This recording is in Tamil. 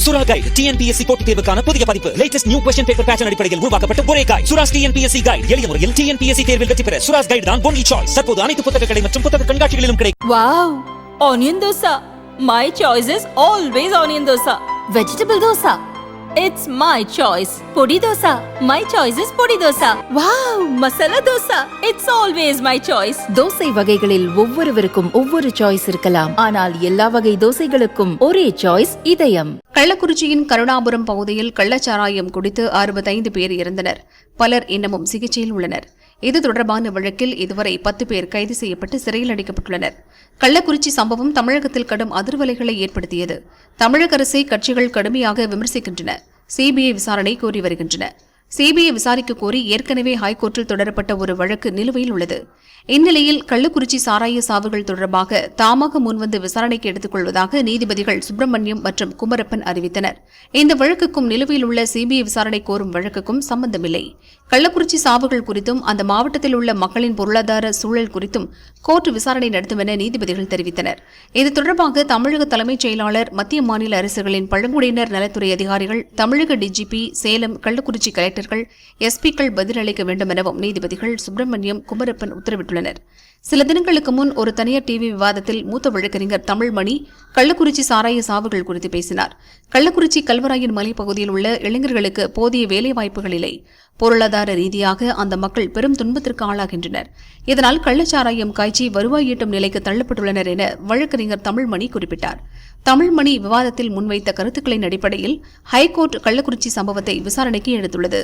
சுரா கைடு டிஎன்பிஎஸ்சி போட்டித் தேர்வுக்கான புதிய பதிப்பு. Latest new question paper pattern அடிப்படையில் உருவாக்கப்பட்ட ஒரே கைடு. Sura's TNPSC guide. எளிய முறையில் டிஎன்பிஎஸ்சி தேர்வில் வெற்றி பெற சுராஸ் கைடு தான் ஒன்லி சாய்ஸ். தற்போது அனைத்து புத்தக கடை மற்றும் புத்தக கண்காட்சிகளிலும் கிடைக்கும். Wow, onion dosa. My choice is always onion dosa. Vegetable dosa. It's my choice. Podi dosa. My choice is podi dosa. Wow, masala dosa. It's always my choice. Dosa வகைகளில் ஒவ்வொருவருக்கும் ஒவ்வொரு சாய்ஸ் இருக்கலாம். ஆனால் எல்லா வகை தோசைகளுக்கும் ஒரே சாய்ஸ் இதயம். கள்ளக்குறிச்சியின் கருணாபுரம் பகுதியில் கள்ளச்சாராயம் குடித்து 65 பேர் இறந்தனர். பலர் இன்னமும் சிகிச்சையில் உள்ளனர். இது தொடர்பான வழக்கில் இதுவரை 10 பேர் கைது செய்யப்பட்டு சிறையில் அடைக்கப்பட்டுள்ளனர். கள்ளக்குறிச்சி சம்பவம் தமிழகத்தில் கடும் அதிர்வலைகளை ஏற்படுத்தியது. தமிழக அரசை கட்சிகள் கடுமையாக விமர்சிக்கின்றன. சிபிஐ விசாரணை கோரி வருகின்றன. சிபிஐ விசாரிக்க கோரி ஏற்கனவே ஹைகோர்ட்டில் தொடரப்பட்ட ஒரு வழக்கு நிலுவையில் உள்ளது. இந்நிலையில் கள்ளக்குறிச்சி சாராய சாவுகள் தொடர்பாக தாமாக முன்வந்து விசாரணைக்கு எடுத்துக் கொள்வதாக நீதிபதிகள் சுப்பிரமணியம் மற்றும் குமரப்பன் அறிவித்தனர். இந்த வழக்குக்கும் நிலுவையில் உள்ள சிபிஐ விசாரணை கோரும் வழக்குக்கும் சம்பந்தமில்லை. கள்ளக்குறிச்சி சாவுகள் குறித்தும் அந்த மாவட்டத்தில் உள்ள மக்களின் பொருளாதார சூழல் குறித்தும் கோர்ட் விசாரணை நடத்தும் என நீதிபதிகள் தெரிவித்தனர். இது தொடர்பாக தமிழக தலைமைச் செயலாளர், மத்திய மாநில அரசுகளின் பழங்குடியினர் நலத்துறை அதிகாரிகள், தமிழக டிஜிபி, சேலம், கள்ளக்குறிச்சி கலெக்டர்கள், எஸ்பிக்கள் பதிலளிக்க வேண்டும் எனவும் நீதிபதிகள் சுப்பிரமணியம், குமரப்பன் உத்தரவிட்டுள்ளனர். சில தினங்களுக்கு முன் ஒரு தனியார் டிவி விவாதத்தில் மூத்த வழக்கறிஞர் தமிழ்மணி கள்ளக்குறிச்சி சாராய சாவுகள் குறித்து பேசினார். கள்ளக்குறிச்சி கல்வராயன் மலைப்பகுதியில் உள்ள இளைஞர்களுக்கு போதிய வேலைவாய்ப்புகள் இல்லை. பொருளாதார ரீதியாக அந்த மக்கள் பெரும் துன்பத்திற்கு ஆளாகின்றனர். இதனால் கள்ளச்சாராயம் காய்ச்சி வருவாய் ஈட்டும் நிலைக்கு தள்ளப்பட்டுள்ளனர் என வழக்கறிஞர் தமிழ்மணி குறிப்பிட்டார். தமிழ்மணி விவாதத்தில் முன்வைத்த கருத்துக்களின் அடிப்படையில் ஹைகோர்ட் கள்ளக்குறிச்சி சம்பவத்தை விசாரணைக்கு எடுத்துள்ளது.